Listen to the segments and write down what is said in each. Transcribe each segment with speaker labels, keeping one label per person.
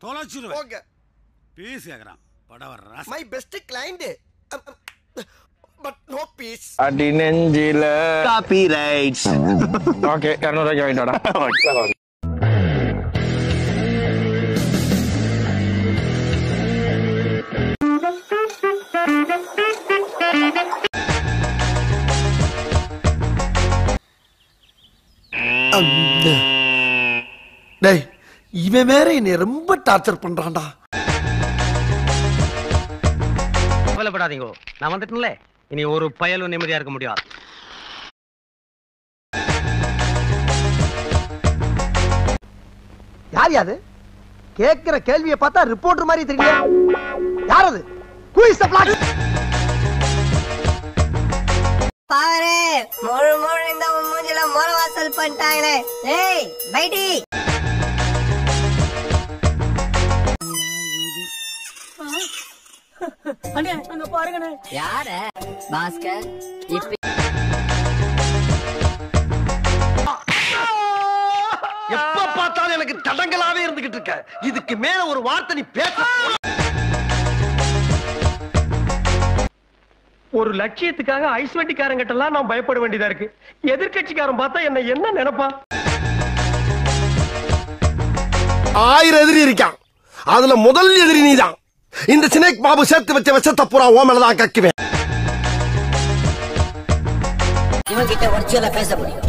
Speaker 1: தொலைச்சிருவேன். Okay. Piece கேக்குறான். படவர் ராஸ்.
Speaker 2: My best client. But no peace.
Speaker 3: அடி நெஞ்சில
Speaker 4: காப்பிரைட்ஸ்.
Speaker 3: ஓகே 200 ரூபாய்க்கு வாங்கிட்டோடா.
Speaker 2: டேய் இவன் வேற என்னை ரொம்ப டார்ச்சர் பண்றான்டா.
Speaker 5: கவலைப்படாதீங்க, நான் வந்துட்டேன்ல, இனி ஒரு பயலும் நிம்மதியா இருக்க முடியாது.
Speaker 2: யார் யாது கேக்குற கேள்வியை பார்த்தா ரிப்போர்ட்டர் மாதிரி தெரியல. யார் அது? Who is the black?
Speaker 6: பாவரே மொழு மொழு இந்த மூஞ்சில மொள வாசல் பண்ணிட்டாங்களே. ஏய் பைட்டி. அண்ணே அங்க பாருங்கண்ணே. யாரு? பாஸ்கர். இப்ப
Speaker 2: எப்ப பார்த்தாலும் எனக்கு தடங்களாவே இருந்துகிட்டு இருக்க. இதுக்கு மேல ஒரு வார்த்தை நீ பேச.
Speaker 7: ஒரு லட்சியத்துக்காக ஐஸ்வண்டிக்காரங்கிட்ட எல்லாம் நான் பயப்பட வேண்டியதா இருக்கு. எதிர்கட்சிக்காரன் பார்த்தா என்ன நினைப்பா?
Speaker 2: 1000 எதிரி இருக்கான், அதுல முதல் எதிரி நீதான். இந்த சினேக் பாபு சேர்த்து வச்ச விஷத்தை பூரா ஓமலதான் கக்குவேன்.
Speaker 6: இவன் கிட்ட ஒர்ச்சியலா பேச முடியும்.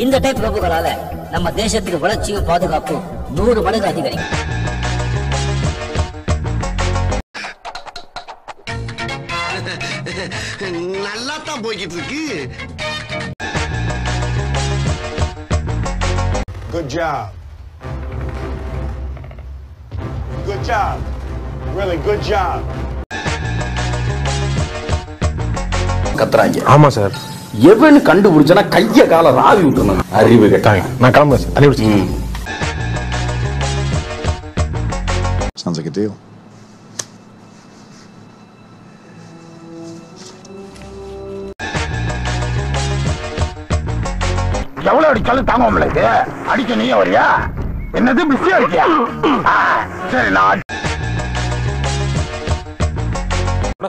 Speaker 6: இந்த டைப் பிரபுக்களால நம்ம தேசத்துக்கு வளர்ச்சியும் பாதுகாப்பும் 100 மடங்கு அதிகரிக்கும்.
Speaker 2: நல்லா தான் போய்கிட்டு இருக்கு.
Speaker 8: Good job. Good job. Really good job.
Speaker 4: கத்துறாங்க.
Speaker 3: ஆமா சார்.
Speaker 4: எவன்னு கண்டுபிடிச்சனா கைய கால ராவி விட்டுறணும். அறிவு கேட்டாங்க.
Speaker 3: நான் கிளம்புறேன் சார். அனுப்பிச்சு.
Speaker 8: Sounds like a deal.
Speaker 3: எவ்வளவு அடிச்சாலும் தாங்க முடியல. அடிக்க நீயே வரியா? என்னது பிஸியா இருக்கியா? சரி நான்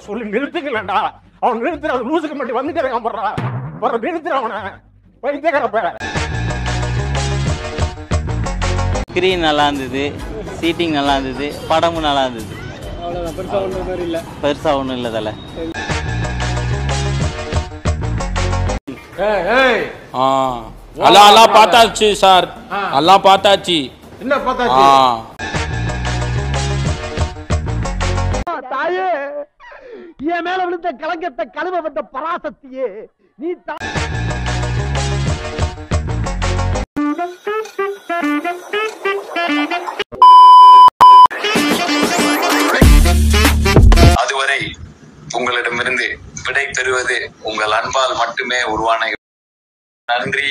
Speaker 3: சொல்லி நிறுத்துக்கலடா. அவன் நிறுத்துற லூசுக்கு மட்டும் வந்துட்டே இருக்கான். போடுறா நிறுத்துற அவனை. வைத்தியக்காரப்ப
Speaker 9: ஸ்கிரீன் நல்லா இருந்தது, சீட்டிங் நல்லா இருந்தது, படமும் நல்லா இருந்தது. பெருசா ஒண்ணும் இல்ல தல.
Speaker 10: எல்லாம் பார்த்தாச்சு சார், எல்லாம் பார்த்தாச்சு.
Speaker 3: என்ன பார்த்தாச்சு?
Speaker 2: தாயே, என் மேல விழுந்த கலங்கத்தை கழுவ வந்த பராசக்தியே நீ
Speaker 11: அதுவரை உங்களிடமிருந்து விடை பெறுவது உங்கள் அன்பால் மட்டுமே உருவான. நன்றி.